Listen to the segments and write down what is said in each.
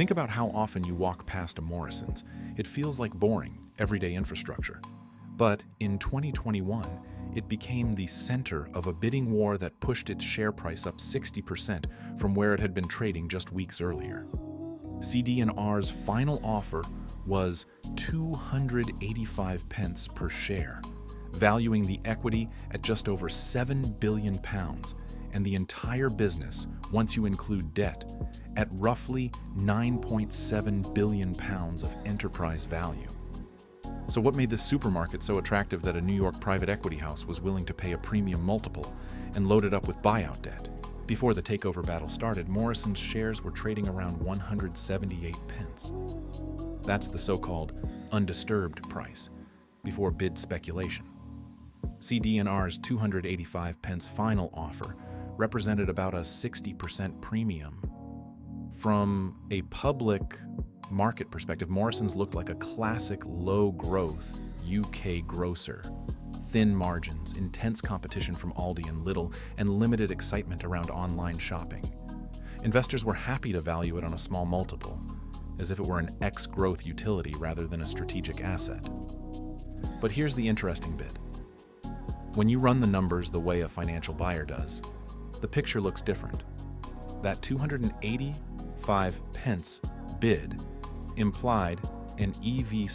Think about how often you walk past a Morrisons. It feels like boring, everyday infrastructure. But in 2021, it became the center of a bidding war that pushed its share price up 60% from where it had been trading just weeks earlier. CD&R's final offer was 285 pence per share, valuing the equity at just over £7 billion and the entire business, once you include debt, at roughly £9.7 billion of enterprise value. So what made this supermarket so attractive that a New York private equity house was willing to pay a premium multiple and load it up with buyout debt? Before the takeover battle started, Morrisons shares were trading around 178 pence. That's the so-called undisturbed price, before bid speculation. CD&R's 285 pence final offer represented about a 60% premium. From a public market perspective, Morrisons looked like a classic low-growth UK grocer. Thin margins, intense competition from Aldi and Lidl, and limited excitement around online shopping. Investors were happy to value it on a small multiple, as if it were an ex-growth utility rather than a strategic asset. But here's the interesting bit. When you run the numbers the way a financial buyer does, the picture looks different. That 285 pence bid implied an EV/EBITDA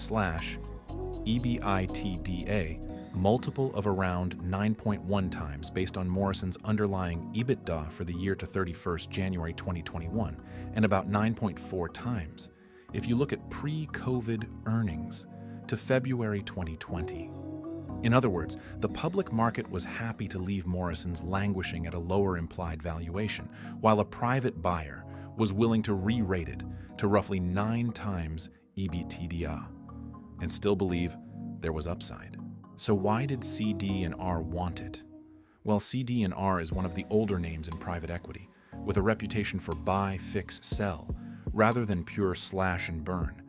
multiple of around 9.1 times based on Morrisons' underlying EBITDA for the year to 31st January 2021, and about 9.4 times if you look at pre-COVID earnings to February 2020. In other words, the public market was happy to leave Morrisons languishing at a lower implied valuation, while a private buyer was willing to re-rate it to roughly 9 times EBITDA, and still believe there was upside. So why did CD&R want it? Well, CD&R is one of the older names in private equity, with a reputation for buy, fix, sell, rather than pure slash and burn.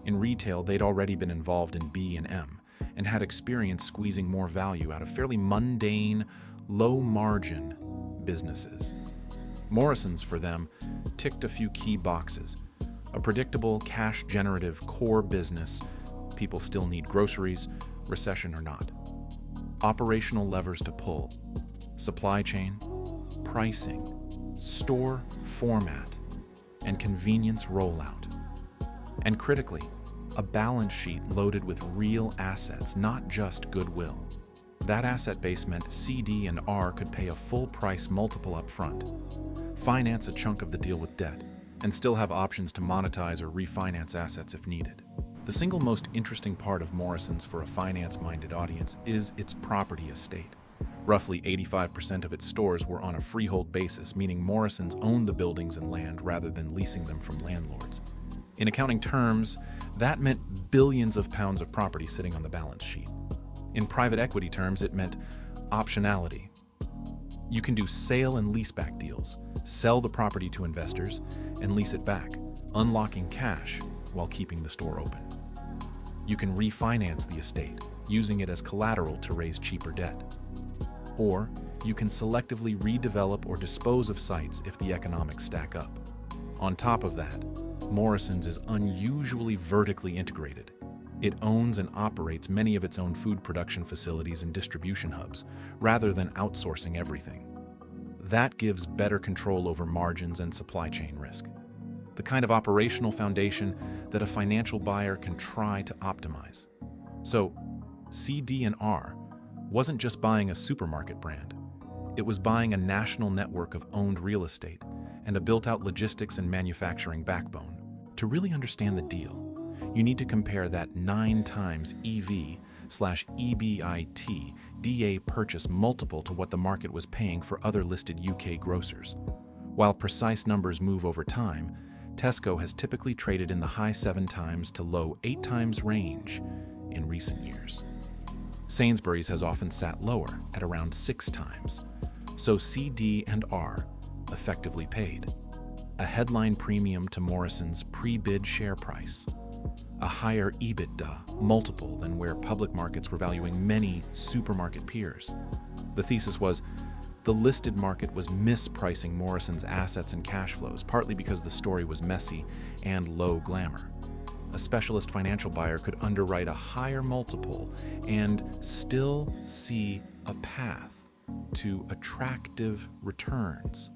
In retail, they'd already been involved in B&M, and had experience squeezing more value out of fairly mundane, low-margin businesses. Morrisons, for them, ticked a few key boxes. A predictable, cash-generative core business. People still need groceries, recession or not. Operational levers to pull. Supply chain, pricing, store format, and convenience rollout. And critically, a balance sheet loaded with real assets, not just goodwill. That asset base meant CD&R could pay a full-price multiple up front, finance a chunk of the deal with debt, and still have options to monetize or refinance assets if needed. The single most interesting part of Morrisons for a finance-minded audience is its property estate. Roughly 85% of its stores were on a freehold basis, meaning Morrisons owned the buildings and land rather than leasing them from landlords. In accounting terms, that meant billions of pounds of property sitting on the balance sheet. In private equity terms, it meant optionality. You can do sale and leaseback deals, sell the property to investors, and lease it back, unlocking cash while keeping the store open. You can refinance the estate, using it as collateral to raise cheaper debt. Or you can selectively redevelop or dispose of sites if the economics stack up. On top of that, Morrisons is unusually vertically integrated. It owns and operates many of its own food production facilities and distribution hubs, rather than outsourcing everything. That gives better control over margins and supply chain risk. The kind of operational foundation that a financial buyer can try to optimize. So, CD&R wasn't just buying a supermarket brand. It was buying a national network of owned real estate and a built-out logistics and manufacturing backbone. To really understand the deal, you need to compare that 9 times EV/EBITDA purchase multiple to what the market was paying for other listed UK grocers. While precise numbers move over time, Tesco has typically traded in the high 7 times to low 8 times range in recent years. Sainsbury's has often sat lower at around 6 times, so CD&R effectively paid a headline premium to Morrisons' pre-bid share price, a higher EBITDA multiple than where public markets were valuing many supermarket peers. The thesis was, The listed market was mispricing Morrisons' assets and cash flows, partly because the story was messy and low glamour. A specialist financial buyer could underwrite a higher multiple and still see a path to attractive returns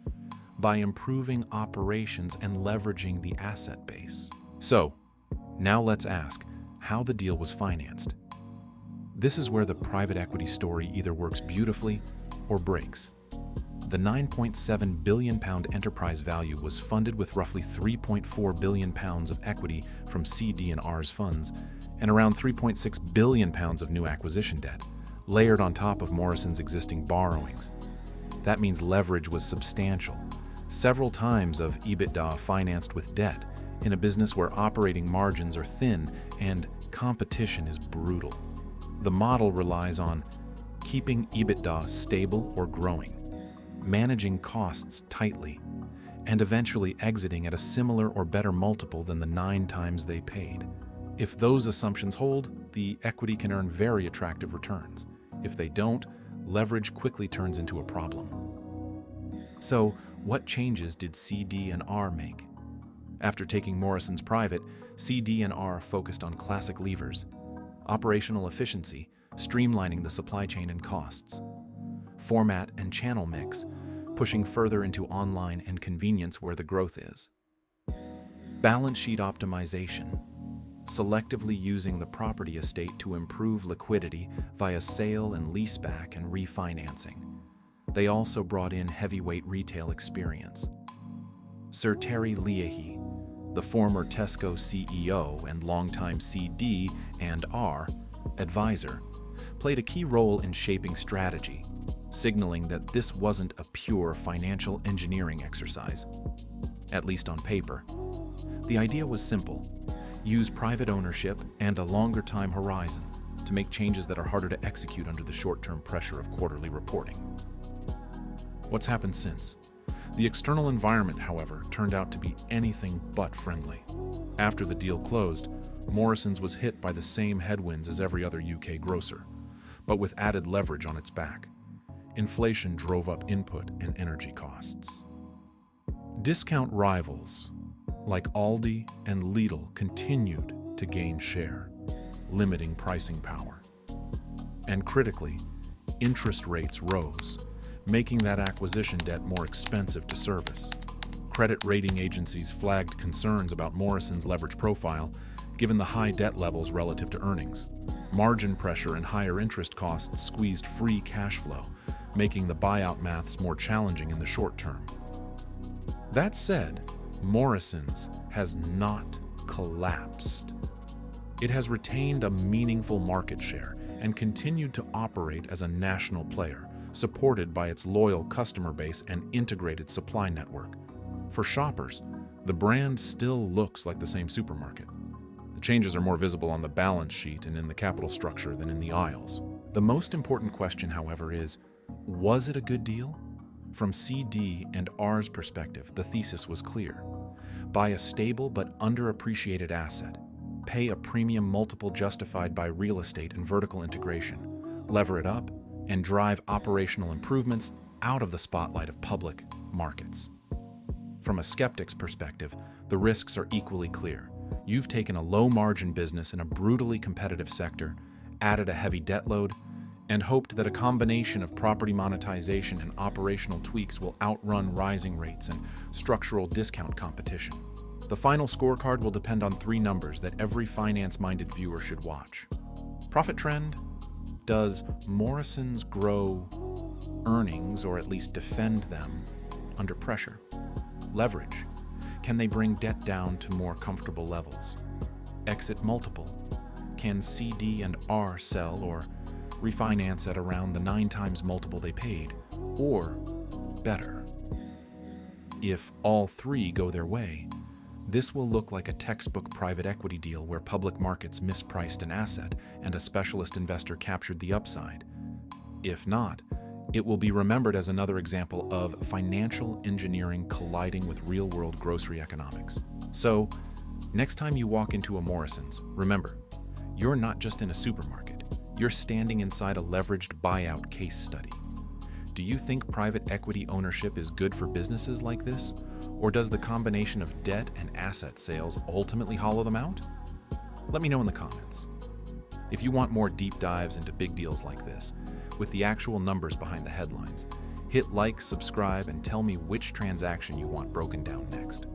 by improving operations and leveraging the asset base. So, now let's ask how the deal was financed. This is where the private equity story either works beautifully or breaks. The £9.7 billion enterprise value was funded with roughly £3.4 billion of equity from CD&R's funds and around £3.6 billion of new acquisition debt, layered on top of Morrisons' existing borrowings. That means leverage was substantial, several times of EBITDA financed with debt, in a business where operating margins are thin and competition is brutal. The model relies on keeping EBITDA stable or growing, managing costs tightly, and eventually exiting at a similar or better multiple than the 9 times they paid. If those assumptions hold, the equity can earn very attractive returns. If they don't, leverage quickly turns into a problem. So, what changes did CD&R make? After taking Morrisons private, CD&R focused on classic levers: operational efficiency, streamlining the supply chain and costs; format and channel mix, pushing further into online and convenience where the growth is; balance sheet optimization, selectively using the property estate to improve liquidity via sale and leaseback and refinancing. They also brought in heavyweight retail experience. Sir Terry Leahy, the former Tesco CEO and longtime CD&R advisor, played a key role in shaping strategy, signaling that this wasn't a pure financial engineering exercise, at least on paper. The idea was simple: use private ownership and a longer time horizon to make changes that are harder to execute under the short-term pressure of quarterly reporting. What's happened since? The external environment, however, turned out to be anything but friendly. After the deal closed, Morrisons was hit by the same headwinds as every other UK grocer, but with added leverage on its back. Inflation drove up input and energy costs. Discount rivals like Aldi and Lidl continued to gain share, limiting pricing power. And critically, interest rates rose, making that acquisition debt more expensive to service. Credit rating agencies flagged concerns about Morrisons' leverage profile, given the high debt levels relative to earnings. Margin pressure and higher interest costs squeezed free cash flow, making the buyout maths more challenging in the short term. That said, Morrisons has not collapsed. It has retained a meaningful market share and continued to operate as a national player, supported by its loyal customer base and integrated supply network. For shoppers, the brand still looks like the same supermarket. The changes are more visible on the balance sheet and in the capital structure than in the aisles. The most important question, however, is, was it a good deal? From CD&R's perspective, the thesis was clear. Buy a stable but underappreciated asset. Pay a premium multiple justified by real estate and vertical integration. Lever it up and drive operational improvements out of the spotlight of public markets. From a skeptic's perspective, the risks are equally clear. You've taken a low-margin business in a brutally competitive sector, added a heavy debt load, and hoped that a combination of property monetization and operational tweaks will outrun rising rates and structural discount competition. The final scorecard will depend on 3 numbers that every finance-minded viewer should watch. Profit trend. Does Morrisons grow earnings, or at least defend them, under pressure? Leverage. Can they bring debt down to more comfortable levels? Exit multiple. Can CD&R sell or refinance at around the 9 times multiple they paid, or better? If all 3 go their way, this will look like a textbook private equity deal where public markets mispriced an asset and a specialist investor captured the upside. If not, it will be remembered as another example of financial engineering colliding with real-world grocery economics. So, next time you walk into a Morrisons, remember, you're not just in a supermarket. You're standing inside a leveraged buyout case study. Do you think private equity ownership is good for businesses like this? Or does the combination of debt and asset sales ultimately hollow them out? Let me know in the comments. If you want more deep dives into big deals like this, with the actual numbers behind the headlines, hit like, subscribe, and tell me which transaction you want broken down next.